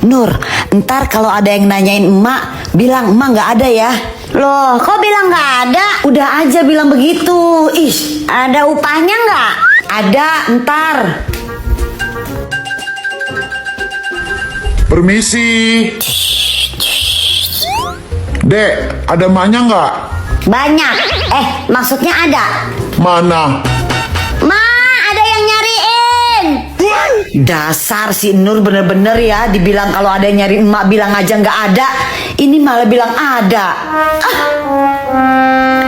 Nur, ntar kalau ada yang nanyain emak, bilang emak nggak ada ya. Loh, kok bilang nggak ada? Udah aja bilang begitu. Ih, Ada upahnya nggak? ada ntar. Permisi. Dek, ada emaknya nggak? Banyak. Maksudnya ada. Mana? Ma, ada yang nyariin. Dasar si Nur bener-bener ya, dibilang kalau ada yang nyari emak bilang aja nggak ada. Ini malah bilang ada.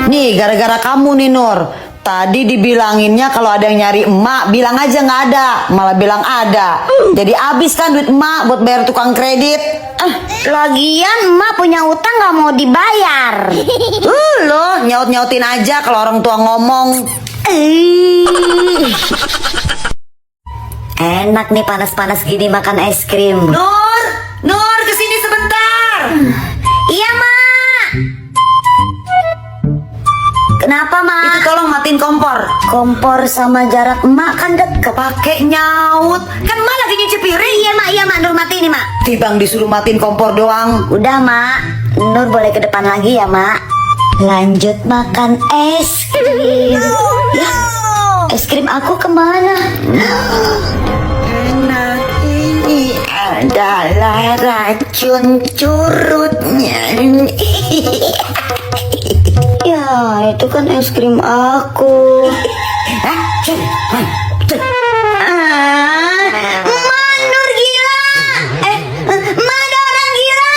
Nih gara-gara kamu nih Nur. Tadi dibilanginnya kalau ada yang nyari emak bilang aja nggak ada, malah bilang ada. Jadi abis kan duit emak buat bayar tukang kredit. Lagian emak punya utang nggak mau dibayar. Lo nyaut-nyautin aja kalau orang tua ngomong. Enak nih panas-panas gini makan es krim. Nur kesini sebentar. Iya, Ma. Kenapa, Ma? Itu tolong matiin kompor. Kompor sama jarak emak kan deket. Pakai nyaut, kan emak lagi nyuci piring. Iya, Mak. Nur mati nih, Mak. Tibang disuruh matiin kompor doang. Udah, Mak. Nur boleh ke depan lagi ya, Mak. Lanjut makan es krim. Ya, es krim aku kemana? Enak ini adalah racun curutnya. Ya, itu kan es krim aku. Ma, Nur gila. Ma, ada orang gila.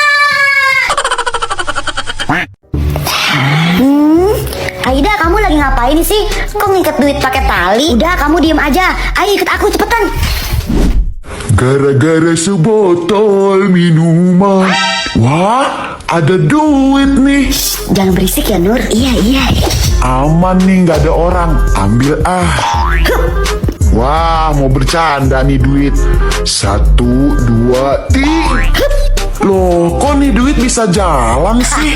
Aida, kamu lagi ngapain sih? Kok ngikat duit pakai tali? Udah, kamu diem aja. Ayo ikut aku cepetan. Gara-gara sebotol minuman. Wah, ada duit nih. Jangan berisik ya, Nur. Iya. Aman nih, nggak ada orang. Ambil ah. Wah, mau bercanda nih duit. 1, 2, 3. Loh, kok nih duit bisa jalan sih?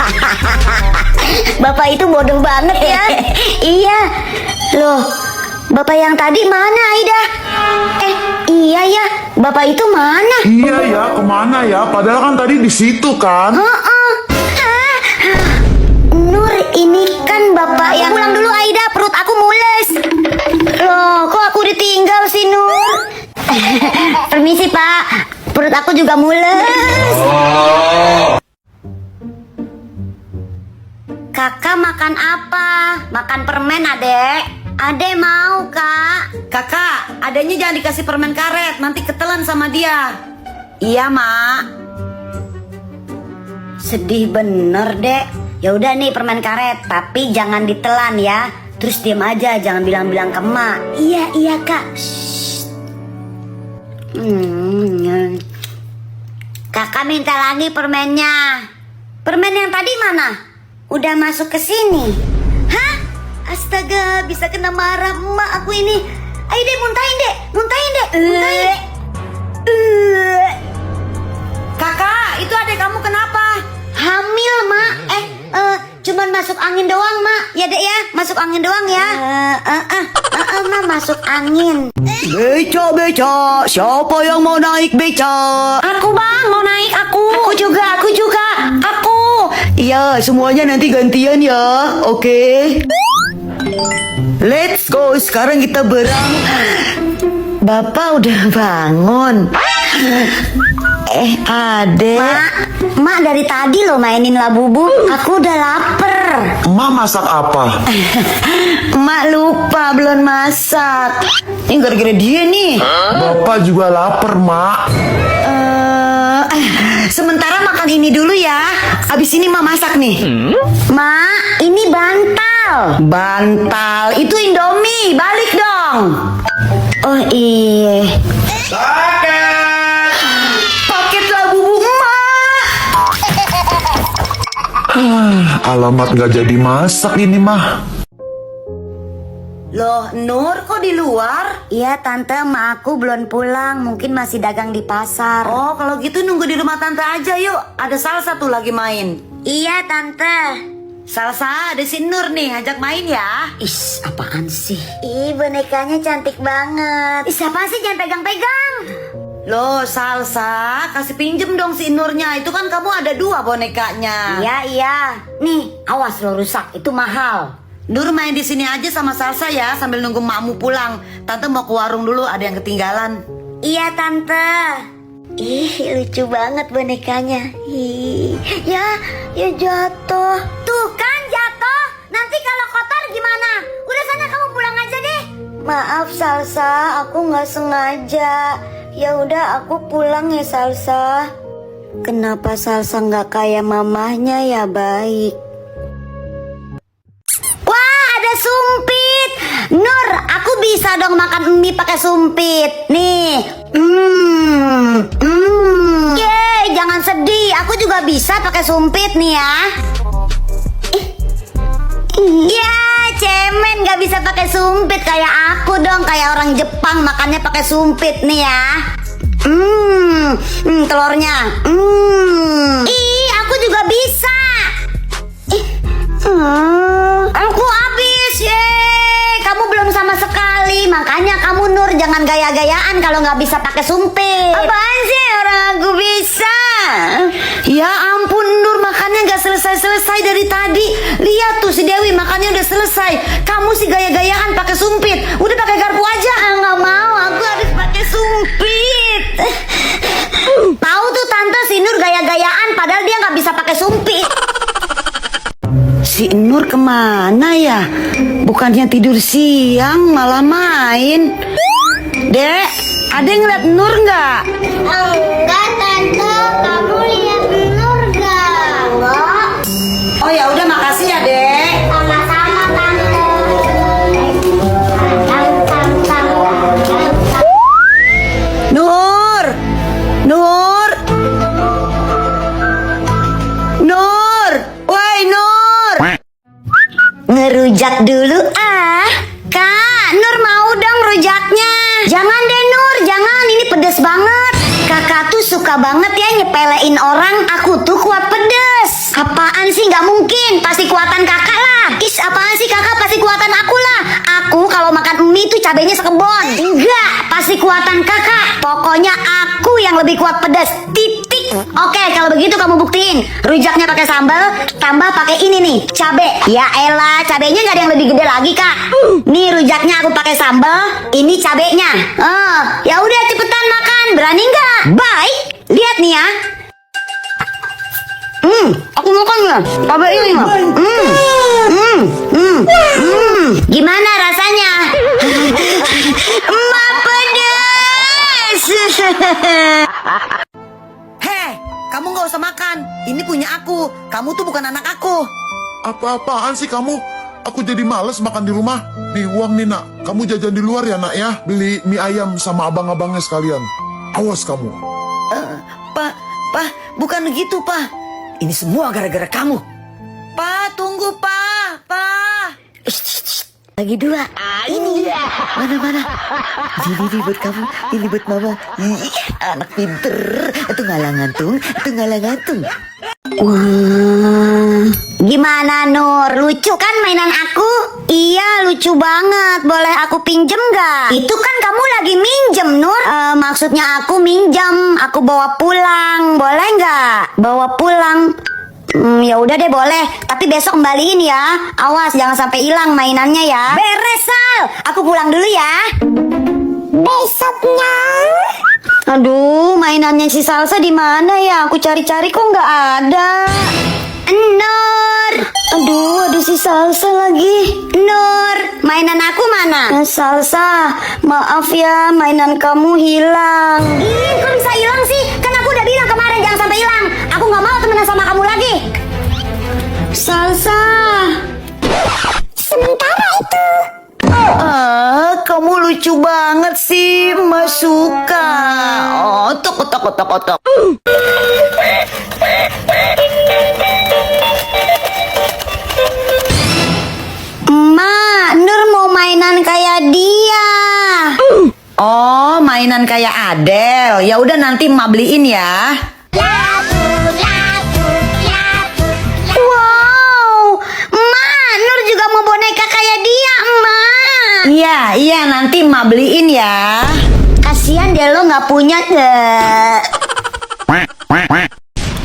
Bapak itu bodoh banget ya. Iya. Loh, Bapak yang tadi mana, Aida? Iya ya. Bapak itu mana? Iya ya, kemana ya? Padahal kan tadi di situ kan? Nur, ini kan Bapak yang... Pulang dulu, Aida. Perut aku mules. Loh, kok aku ditinggal sih, Nur? Permisi, Pak. Perut aku juga mules. Kakak makan apa? Makan permen, Adek. Adek mau, Kak. Kakak, adanya jangan dikasih permen karet, nanti ketelan sama dia. Iya, Mak. Sedih bener, Dek. Ya udah nih permen karet, tapi jangan ditelan ya. Terus diam aja, jangan bilang-bilang ke emak. Iya, Kak. Kakak minta lagi permennya. Permen yang tadi mana? Udah masuk ke sini. Hah? Astaga, bisa kena marah emak aku ini. Ayo deh, muntahin deh. Kakak, itu adek kamu kenapa? Hamil, Mak. Cuman masuk angin doang, Mak. Ya, Dek ya, masuk angin doang ya. Mak, masuk angin. Beca, siapa yang mau naik beca? Aku, Bang, mau naik aku. Aku juga. Aku. Iya, semuanya nanti gantian ya, oke? Let's go, sekarang kita Bapak udah bangun. Adek. Mak dari tadi lo mainin labubu. Aku udah lapar. Emak masak apa? Emak lupa belum masak. Ini gara-gara dia nih. Bapak juga lapar, Mak. Sementara makan ini dulu ya. Abis ini Mak masak nih. Mak, ini bantal. Bantal, itu Indomie. Balik dong. Oh iya. Paket labu emak. Alamat nggak jadi masak ini mah. Loh, Nur kok di luar? Iya, Tante, emak aku belum pulang. Mungkin masih dagang di pasar. Oh, kalau gitu nunggu di rumah Tante aja yuk. Ada Salsa tuh lagi main. Iya, Tante. Salsa, ada si Nur nih, ajak main ya. Is, apaan sih? Ih, bonekanya cantik banget. Ih, siapa sih, jangan pegang-pegang. Loh Salsa, kasih pinjem dong si Nurnya. Itu kan kamu ada 2 bonekanya. Iya. Nih, awas lo rusak. Itu mahal. Nur main di sini aja sama Salsa ya sambil nunggu makmu pulang. Tante mau ke warung dulu, ada yang ketinggalan. Iya, Tante. Ih, lucu banget bonekanya. Ih, ya jatuh. Tuh kan jatuh. Nanti kalau kotor gimana? Udah sana kamu pulang aja deh. Maaf Salsa, aku nggak sengaja. Ya udah aku pulang ya Salsa. Kenapa Salsa nggak kayak mamahnya ya baik? Wah, ada sumpit. Nur, aku bisa dong makan mie pakai sumpit. Nih. Yeay, jangan sedih. Aku juga bisa pakai sumpit nih ya. Ya, cemen gak bisa pakai sumpit kayak aku dong, kayak orang Jepang makannya pakai sumpit nih ya. Telurnya. Ih, aku juga bisa. Aku habis. Yeay, kamu belum sama sekali. Makanya kamu Nur jangan gaya-gayaan kalau nggak bisa pakai sumpit. Apaan sih orang aku bisa? Ya ampun Nur, makannya gak selesai-selesai dari tadi. Lihat tuh si Dewi makannya udah selesai. Kamu sih gaya-gayaan pakai sumpit. Udah pakai garpu aja. Nggak mau, aku harus pakai sumpit. Tahu tuh Tante, si Nur gaya-gayaan padahal dia nggak bisa pakai sumpit. Si Nur kemana ya? Bukannya tidur siang malah main. Dek, ada yang ngeliat Nur nggak? Enggak Tante, kamu lihat Nur nggak? Enggak. Oh ya udah, makasih ya Dek. Sama-sama Tante. Nur, Nur, Nur, woi Nur. Ngerujak dulu ah. Kak, Nur mau dong rujaknya. Jangan deh Nur, jangan, ini pedes banget. Kakak tuh suka banget ya nyepelein orang. Aku tuh kuat pedes. Apaan sih, gak mungkin. Pasti kuatan kakak lah. Is, apaan sih kakak, pasti kuatan aku lah. Aku kalau makan mie tuh cabenya sekebon. Enggak, pasti kuatan kakak. Pokoknya aku yang lebih kuat pedes. Titik. Oke, kalau begitu kamu buktiin. Rujaknya pakai sambal, tambah pakai ini nih, cabe. Ya elah, cabenya nggak ada yang lebih gede lagi kak. Nih rujaknya aku pakai sambal, ini cabenya. Ya udah cepetan makan, berani nggak? Baik, lihat nih ya. Aku makan ya, cabe ini mah. Gimana rasanya? Emak pedes. Heh, kamu gak usah makan. Ini punya aku. Kamu tuh bukan anak aku. Apa-apaan sih kamu? Aku jadi males makan di rumah. Nih uang nih nak, kamu jajan di luar ya nak ya. Beli mie ayam sama abang-abangnya sekalian. Awas kamu. Pak, bukan begitu Pak. Ini semua gara-gara kamu. Pak, tunggu Pak. Lagi 2. Ini Mana? Ini buat kamu, ini buat mama. Ih, anak pinter. Itu ngalang-ngantung. Wah, gimana Nur? Lucu kan mainan aku? Iya, lucu banget. Boleh aku pinjem gak? Itu kan kamu lagi minjem Nur. Maksudnya aku minjem, aku bawa pulang. Boleh nggak? Bawa pulang. Ya udah deh boleh, tapi besok kembaliin ya. Awas jangan sampai hilang mainannya ya. Beres Sal, aku pulang dulu ya. Besoknya. Aduh, mainannya si Salsa di mana ya? Aku cari-cari kok nggak ada. Nur. Aduh, ada si Salsa lagi. Nur, mainan aku mana? Salsa, maaf ya, mainan kamu hilang. Ih, kok bisa hilang sih? Kan aku udah bilang kemarin jangan sampai hilang. Aku nggak mau temenan sama kamu lagi. Salsa. Sementara itu. Kamu lucu banget sih, Mas suka. Otok. Emak, Nur mau mainan kayak dia. Oh, mainan kayak Adele. Ya udah nanti emak beliin ya. Wow, emak, Nur juga mau boneka kayak dia, emak. Iya, nanti emak beliin ya. Kasihan kasihan deh lo nggak punya.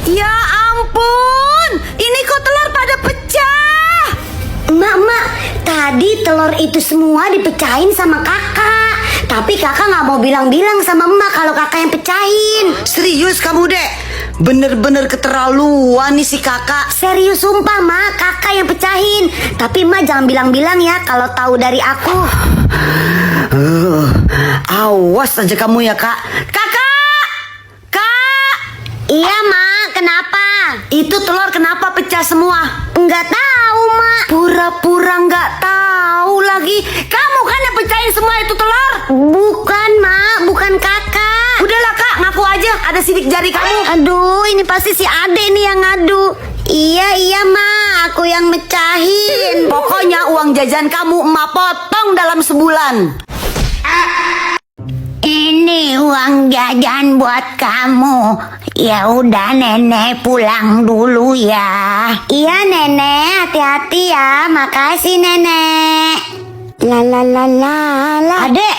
Ya ampun, ini kok telur pada pecah? Mak, tadi telur itu semua dipecahin sama kakak. Tapi kakak nggak mau bilang-bilang sama emak kalau kakak yang pecahin. Serius kamu, Dek? Bener-bener keterlaluan nih si kakak. Serius sumpah mak, kakak yang pecahin. Tapi emak jangan bilang-bilang ya kalau tahu dari aku. Awas aja kamu ya, Kak. Kakak! Kak! Iya mak, kenapa? Itu telur kenapa pecah semua? Nggak tahu mak. Pura-pura nggak tahu lagi. Kamu kan yang pecahin semua itu telur? Bukan mak, bukan kakak. Udahlah Kak, ngaku aja ada sidik jari kamu. Aduh, ini pasti si Ade nih yang ngadu. Iya mak, aku yang mecahin. Pokoknya uang jajan kamu emak potong dalam sebulan. Ini uang jajan buat kamu. Ya udah nenek pulang dulu ya. Iya nenek, hati-hati ya. Makasih nenek. La. Adek,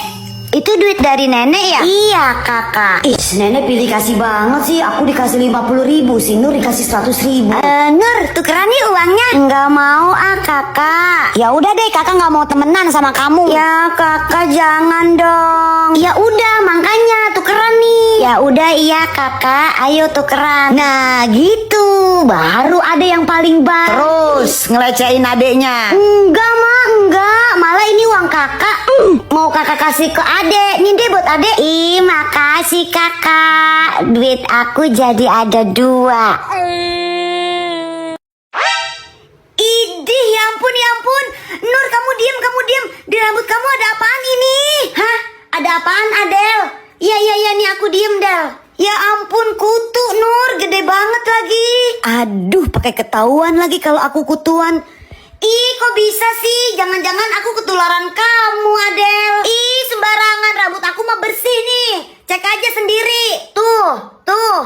itu duit dari nenek ya? Iya kakak. Ih, nenek pilih kasih banget sih. Aku dikasih 50.000, si Nur dikasih 100.000. Nur, tukeran nih uangnya. Nggak mau kakak. Ya udah deh, kakak nggak mau temenan sama kamu. Ya kakak jangan dong. Ya udah, makanya tukeran nih. Ya udah iya kakak, ayo tukeran. Nah gitu, baru ada yang paling baik. Terus ngelecehin adeknya. Enggak mak, enggak. Malah ini uang kakak. Mau kakak kasih ke adek. Nih deh buat adek. Ih makasih kakak. Duit aku jadi ada 2. Idih, ya ampun. Nur, kamu diem. Di rambut kamu ada apaan ini? Hah? Ada apaan, Adel? Iya, nih aku diem, Del. Ya ampun, kutu, Nur. Gede banget lagi. Aduh, pakai ketahuan lagi kalau aku kutuan. Ih, kok bisa sih? Jangan-jangan aku ketularan kamu, Adel. Ih, sembarangan. Rambut aku mah bersih nih. Cek aja sendiri. Tuh.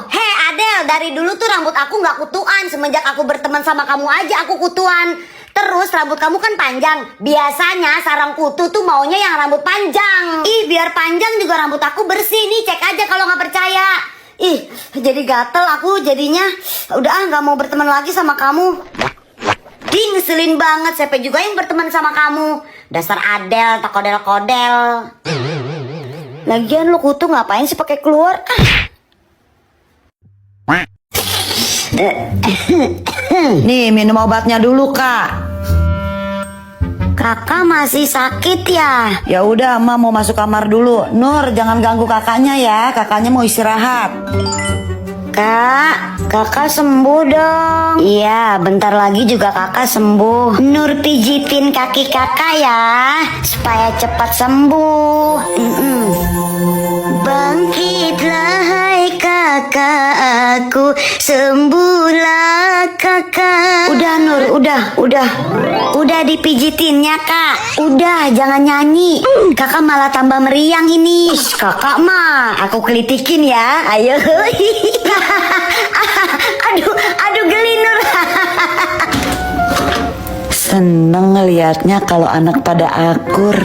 Hei, Adel, dari dulu tuh rambut aku nggak kutuan. Semenjak aku berteman sama kamu aja aku kutuan. Terus rambut kamu kan panjang. Biasanya sarang kutu tuh maunya yang rambut panjang. Ih, biar panjang juga rambut aku bersih nih. Cek aja kalau nggak percaya. Ih, jadi gatel aku jadinya. Udah nggak mau berteman lagi sama kamu. Ngeselin banget, siapa juga yang berteman sama kamu. Dasar Adel, tak kodel-kodel. Lagian lu kutu ngapain sih pakai keluar? Nih, minum obatnya dulu, Kak. Kakak masih sakit ya? Ya udah, Emak mau masuk kamar dulu. Nur, jangan ganggu kakaknya ya. Kakaknya mau istirahat. Kak, kakak sembuh dong. Iya, bentar lagi juga kakak sembuh. Nur pijitin kaki kakak ya, supaya cepat sembuh. Bangkitlah hai kakak aku, sembuhlah kakak. Udah Nur, udah dipijitinnya kak. Udah, jangan nyanyi. Kakak malah tambah meriang ini. Kakak mah, aku kelitikin ya. Ayo. aduh geli Nur. Seneng ngelihatnya kalau anak pada akur.